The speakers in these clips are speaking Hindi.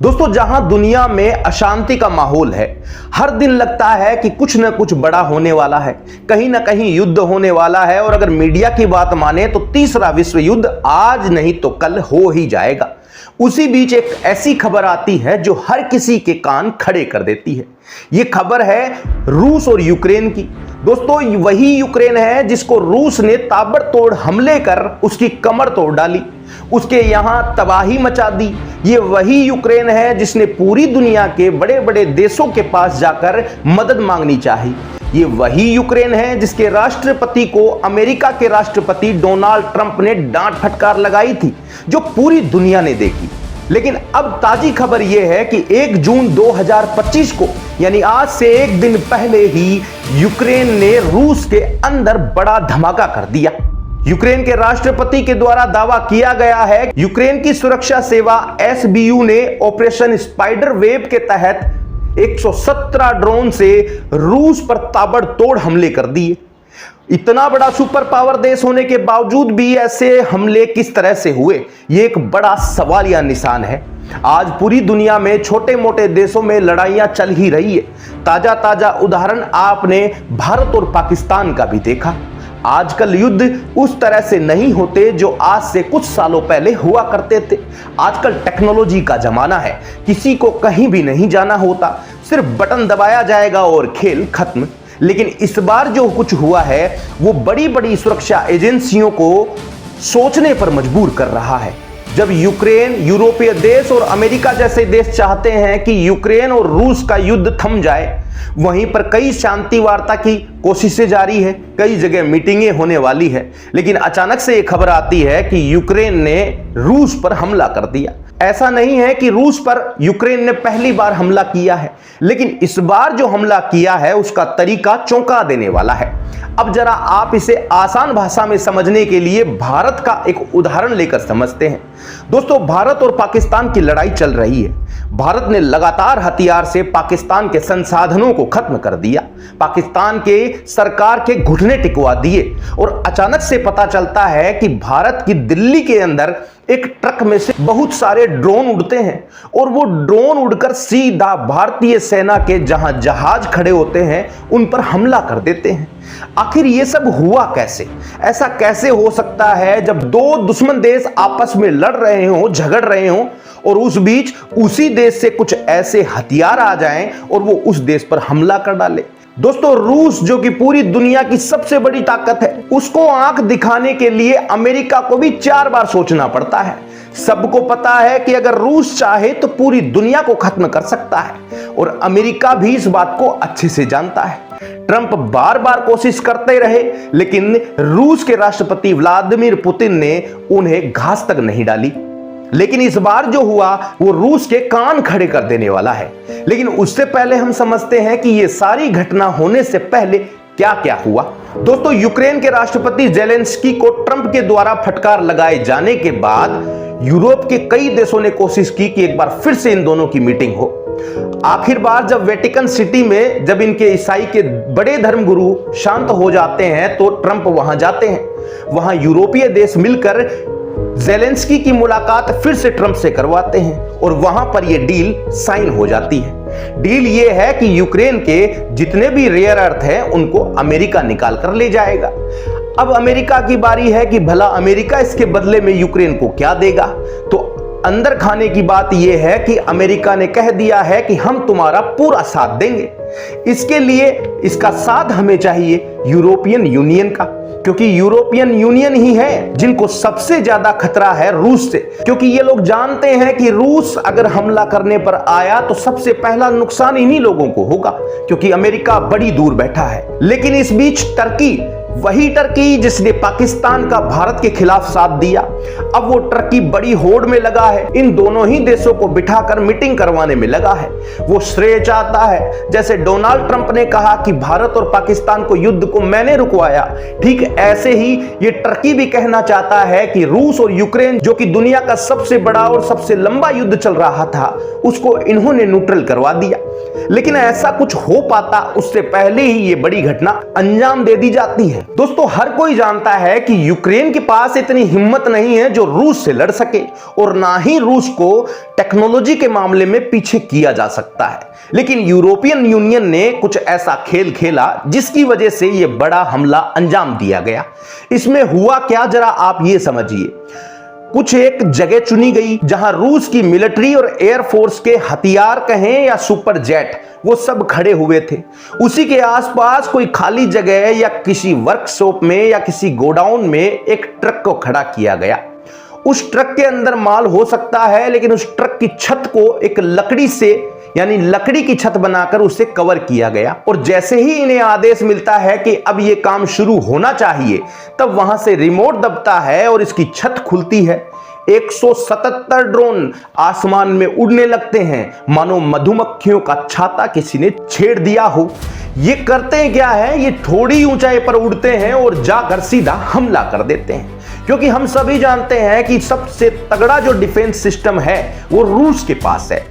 दोस्तों, जहां दुनिया में अशांति का माहौल है, हर दिन लगता है कि कुछ न कुछ बड़ा होने वाला है, कहीं ना कहीं युद्ध होने वाला है। और अगर मीडिया की बात माने तो तीसरा विश्व युद्ध आज नहीं तो कल हो ही जाएगा। उसी बीच एक ऐसी खबर आती है जो हर किसी के कान खड़े कर देती है। यह खबर है रूस और यूक्रेन की। दोस्तों, वही यूक्रेन है जिसको रूस ने ताबड़तोड़ हमले कर उसकी कमर तोड़ डाली, उसके यहां तबाही मचा दी। ये वही यूक्रेन है जिसने पूरी दुनिया के बड़े बड़े देशों के पास जाकर मदद मांगनी चाही। ये वही यूक्रेन है जिसके राष्ट्रपति को अमेरिका के राष्ट्रपति डोनाल्ड ट्रंप ने डांट फटकार लगाई थी, जो पूरी दुनिया ने देखी। लेकिन अब ताजी खबर यह है कि 1 जून 2025 को, यानी आज से एक दिन पहले ही, यूक्रेन ने रूस के अंदर बड़ा धमाका कर दिया। यूक्रेन के राष्ट्रपति के द्वारा दावा किया गया है, यूक्रेन की सुरक्षा सेवा एसबीयू ने ऑपरेशन स्पाइडर वेब के तहत 117 ड्रोन से रूस पर ताबड़तोड़ हमले कर दिए। इतना बड़ा सुपर पावर देश होने के बावजूद भी ऐसे हमले किस तरह से हुए, यह एक बड़ा सवालिया निशान है। आज पूरी दुनिया में छोटे मोटे देशों में लड़ाइयां चल ही रही है। ताजा ताजा उदाहरण आपने भारत और पाकिस्तान का भी देखा। आजकल युद्ध उस तरह से नहीं होते जो आज से कुछ सालों पहले हुआ करते थे। आजकल टेक्नोलॉजी का जमाना है, किसी को कहीं भी नहीं जाना होता, सिर्फ बटन दबाया जाएगा और खेल खत्म। लेकिन इस बार जो कुछ हुआ है वो बड़ी बड़ी सुरक्षा एजेंसियों को सोचने पर मजबूर कर रहा है। जब यूक्रेन, यूरोपीय देश और अमेरिका जैसे देश चाहते हैं कि यूक्रेन और रूस का युद्ध थम जाए, वहीं पर कई शांति वार्ता की कोशिशें जारी है, कई जगह मीटिंगें होने वाली है। लेकिन अचानक से एक खबर आती है कि यूक्रेन ने रूस पर हमला कर दिया। ऐसा नहीं है कि रूस पर यूक्रेन ने पहली बार हमला किया है, लेकिन इस बार जो हमला किया है उसका तरीका चौंका देने वाला है। अब जरा आप इसे आसान भाषा में समझने के लिए भारत का एक उदाहरण लेकर समझते हैं। दोस्तों, भारत और पाकिस्तान की लड़ाई चल रही है। भारत ने लगातार हथियार से पाकिस्तान के संसाधनों को खत्म कर दिया, पाकिस्तान के सरकार के घुटने टिकवा दिए। और अचानक से पता चलता है कि भारत की दिल्ली के अंदर एक ट्रक में से बहुत सारे ड्रोन उड़ते हैं और वो ड्रोन उड़कर सीधा भारतीय सेना के जहां जहाज खड़े होते हैं उन पर हमला कर देते हैं। आखिर ये सब हुआ कैसे? ऐसा कैसे हो सकता है जब दो दुश्मन देश आपस में लड़ रहे हों, झगड़ रहे हों, और उस बीच उसी देश से कुछ ऐसे हथियार आ जाएं और वो उस देश पर हमला कर डाले? दोस्तों, रूस जो कि पूरी दुनिया की सबसे बड़ी ताकत है, उसको आंख दिखाने के लिए अमेरिका को भी 4 बार सोचना पड़ता है। सबको पता है कि अगर रूस चाहे तो पूरी दुनिया को खत्म कर सकता है, और अमेरिका भी इस बात को अच्छे से जानता है। ट्रंप बार बार कोशिश करते रहे, लेकिन रूस के राष्ट्रपति व्लादिमीर पुतिन ने उन्हें घास तक नहीं डाली। लेकिन इस बार जो हुआ वो रूस के कान खड़े कर देने वाला है। लेकिन उससे पहले हम समझते हैं कि ये सारी घटना होने से पहले क्या क्या हुआ। दोस्तों, यूक्रेन के राष्ट्रपति ज़ेलेंस्की को ट्रंप के द्वारा फटकार लगाए जाने के बाद यूरोप के कई देशों ने कोशिश की कि एक बार फिर से इन दोनों की मीटिंग हो। आखिर बार जब वेटिकन सिटी में जब इनके ईसाई के बड़े धर्मगुरु शांत हो जाते हैं तो ट्रंप वहां जाते हैं। वहां यूरोपीय देश मिलकर ज़ेलेंस्की की मुलाकात फिर से ट्रंप से करवाते हैं और वहां पर यह डील साइन हो जाती है। डील यह है कि यूक्रेन के जितने भी रेयर अर्थ हैं उनको अमेरिका निकाल कर ले जाएगा। अब अमेरिका की बारी है कि भला अमेरिका इसके बदले में यूक्रेन को क्या देगा। तो अंदर खाने की बात यह है कि अमेरिका ने कह दिया है कि हम तुम्हारा पूरा साथ देंगे। इसके लिए इसका साथ हमें चाहिए यूरोपियन यूनियन का, क्योंकि यूरोपियन यूनियन ही है जिनको सबसे ज्यादा खतरा है रूस से। क्योंकि ये लोग जानते हैं कि रूस अगर हमला करने पर आया तो सबसे पहला नुकसान इन्हीं लोगों को होगा, क्योंकि अमेरिका बड़ी दूर बैठा है। लेकिन इस बीच टर्की, वही टर्की जिसने पाकिस्तान का भारत के खिलाफ साथ दिया, अब वो टर्की बड़ी होड़ में लगा है। इन दोनों ही देशों को बिठाकर मीटिंग करवाने में लगा है। वो श्रेय चाहता है, जैसे डोनाल्ड ट्रंप ने कहा कि भारत और पाकिस्तान को युद्ध को मैंने रुकवाया, ठीक ऐसे ही ये टर्की भी कहना चाहता है कि रूस और यूक्रेन, जो कि दुनिया का सबसे बड़ा और सबसे लंबा युद्ध चल रहा था, उसको इन्होंने न्यूट्रल करवा दिया। लेकिन ऐसा कुछ हो पाता उससे पहले ही ये बड़ी घटना अंजाम दे दी जाती है। दोस्तों, हर कोई जानता है कि यूक्रेन के पास इतनी हिम्मत नहीं है जो रूस से लड़ सके, और ना ही रूस को टेक्नोलॉजी के मामले में पीछे किया जा सकता है। लेकिन यूरोपियन यूनियन ने कुछ ऐसा खेल खेला जिसकी वजह से यह बड़ा हमला अंजाम दिया गया। इसमें हुआ क्या, जरा आप ये समझिए। कुछ एक जगह चुनी गई जहां रूस की मिलिट्री और एयरफोर्स के हथियार कहें या सुपर जेट, वो सब खड़े हुए थे। उसी के आसपास कोई खाली जगह या किसी वर्कशॉप में या किसी गोडाउन में एक ट्रक को खड़ा किया गया। उस ट्रक के अंदर माल हो सकता है, लेकिन उस ट्रक की छत को एक लकड़ी से, यानी लकड़ी की छत बनाकर उसे कवर किया गया। और जैसे ही इन्हें आदेश मिलता है कि अब यह काम शुरू होना चाहिए, तब वहां से रिमोट दबता है और इसकी छत खुलती है। 177 ड्रोन आसमान में उड़ने लगते हैं, मानो मधुमक्खियों का छाता किसी ने छेड़ दिया हो। ये करते हैं क्या है, ये थोड़ी ऊंचाई पर उड़ते हैं और जाकर सीधा हमला कर देते हैं। क्योंकि हम सभी जानते हैं कि सबसे तगड़ा जो डिफेंस सिस्टम है वो रूस के पास है।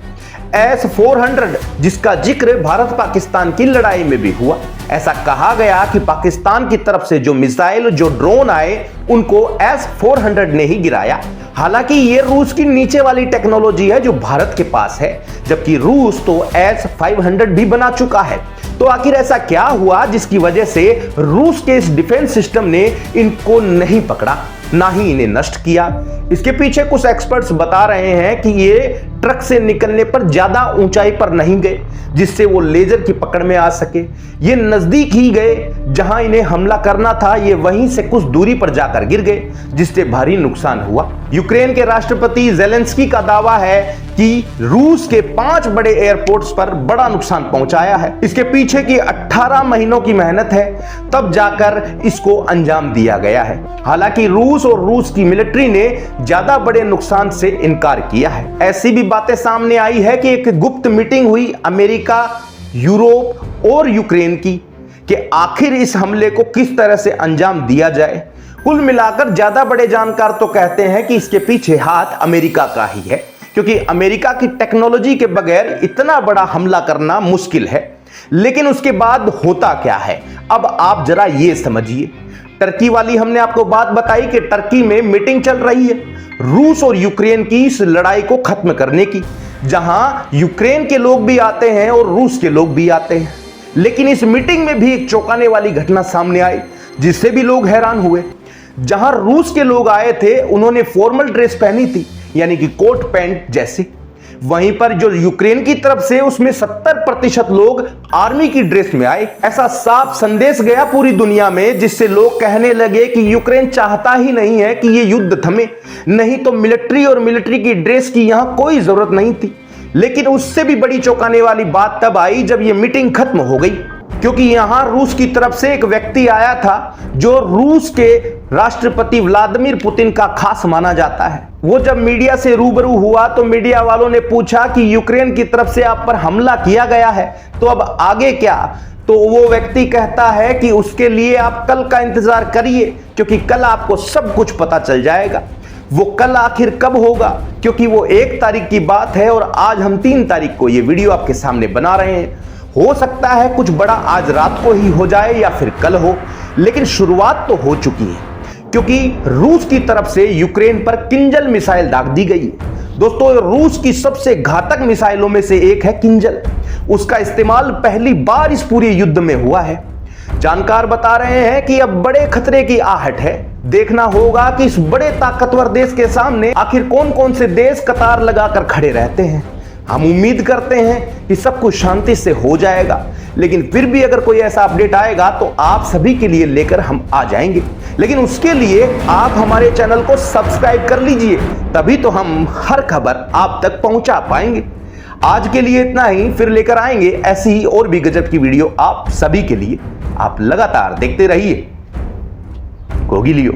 S-400, जिसका जिक्र भारत पाकिस्तान की लड़ाई में भी हुआ। ऐसा कहा गया कि पाकिस्तान की तरफ से जो मिसाइल, जो ड्रोन आए, उनको S-400 ने ही गिराया। हालांकि ये रूस की नीचे वाली टेक्नोलॉजी है जो भारत के पास है, जबकि रूस तो S-500 भी बना चुका है। तो आखिर ऐसा क्या हुआ जिसकी वजह से रूस के इस डिफेंस सिस्टम ने इनको नहीं पकड़ा, ना ही इन्हें नष्ट किया? इसके पीछे कुछ एक्सपर्ट्स बता रहे हैं कि ये ट्रक से निकलने पर ज्यादा ऊंचाई पर नहीं गए जिससे वो लेजर की पकड़ में आ सके। ये नजदीक ही गए, जहां इन्हें हमला करना था ये वहीं से कुछ दूरी पर जाकर गिर गए, जिससे भारी नुकसान हुआ। यूक्रेन के राष्ट्रपति ज़ेलेंस्की का दावा है कि रूस के 5 बड़े एयरपोर्ट्स पर बड़ा नुकसान पहुंचाया है। इसके पीछे की 18 महीनों की मेहनत है, तब जाकर इसको अंजाम दिया गया है। हालांकि रूस और रूस की मिलिट्री ने ज्यादा बड़े नुकसान से इनकार किया है। ऐसी भी बातें सामने आई है कि एक गुप्त मीटिंग हुई अमेरिका, यूरोप और यूक्रेन की, कि आखिर इस हमले को किस तरह से अंजाम दिया जाए। कुल मिलाकर ज्यादा बड़े जानकार तो कहते हैं कि इसके पीछे हाथ अमेरिका का ही है, क्योंकि अमेरिका की टेक्नोलॉजी के बगैर इतना बड़ा हमला करना मुश्किल है। लेकिन उसके बाद होता क्या है, अब आप जरा ये समझिए। टर्की वाली हमने आपको बात बताई कि टर्की में मीटिंग चल रही है रूस और यूक्रेन की इस लड़ाई को खत्म करने की, जहां यूक्रेन के लोग भी आते हैं और रूस के लोग भी आते हैं। लेकिन इस मीटिंग में भी एक चौंकाने वाली घटना सामने आई जिससे भी लोग हैरान हुए। जहां रूस के लोग आए थे उन्होंने फॉर्मल ड्रेस पहनी थी, यानी कि कोट पैंट जैसे। वहीं पर जो यूक्रेन की तरफ से उसमें 70% लोग आर्मी की ड्रेस में आए। ऐसा साफ संदेश गया पूरी दुनिया में, जिससे लोग कहने लगे कि यूक्रेन चाहता ही नहीं है कि यह युद्ध थमे, नहीं तो मिलिट्री और मिलिट्री की ड्रेस की यहां कोई जरूरत नहीं थी। लेकिन उससे भी बड़ी चौंकाने वाली बात तब आई जब यह मीटिंग खत्म हो गई, क्योंकि यहां रूस की तरफ से एक व्यक्ति आया था जो रूस के राष्ट्रपति व्लादिमीर पुतिन का खास माना जाता है। वो जब मीडिया से रूबरू हुआ तो मीडिया वालों ने पूछा कि यूक्रेन की तरफ से आप पर हमला किया गया है, तो अब आगे क्या? तो वो व्यक्ति कहता है कि उसके लिए आप कल का इंतजार करिए, क्योंकि कल आपको सब कुछ पता चल जाएगा। वो कल आखिर कब होगा, क्योंकि वो 1 तारीख की बात है और आज हम 3 तारीख को ये वीडियो आपके सामने बना रहे हैं। हो सकता है कुछ बड़ा आज रात को ही हो जाए या फिर कल हो, लेकिन शुरुआत तो हो चुकी है, क्योंकि रूस की तरफ से यूक्रेन पर किंजल मिसाइल दाग दी गई है। दोस्तों, रूस की सबसे घातक मिसाइलों में से एक है किंजल। उसका इस्तेमाल पहली बार इस पूरे युद्ध में हुआ है। जानकार बता रहे हैं कि अब बड़े खतरे की आहट है। देखना होगा कि इस बड़े ताकतवर देश के सामने आखिर कौन कौन से देश कतार लगाकर खड़े रहते हैं। हम उम्मीद करते हैं कि सब कुछ शांति से हो जाएगा, लेकिन फिर भी अगर कोई ऐसा अपडेट आएगा तो आप सभी के लिए लेकर हम आ जाएंगे। लेकिन उसके लिए आप हमारे चैनल को सब्सक्राइब कर लीजिए, तभी तो हम हर खबर आप तक पहुंचा पाएंगे। आज के लिए इतना ही, फिर लेकर आएंगे ऐसी ही और भी गजब की वीडियो आप सभी के लिए। आप लगातार देखते रहिए गोगी लियो।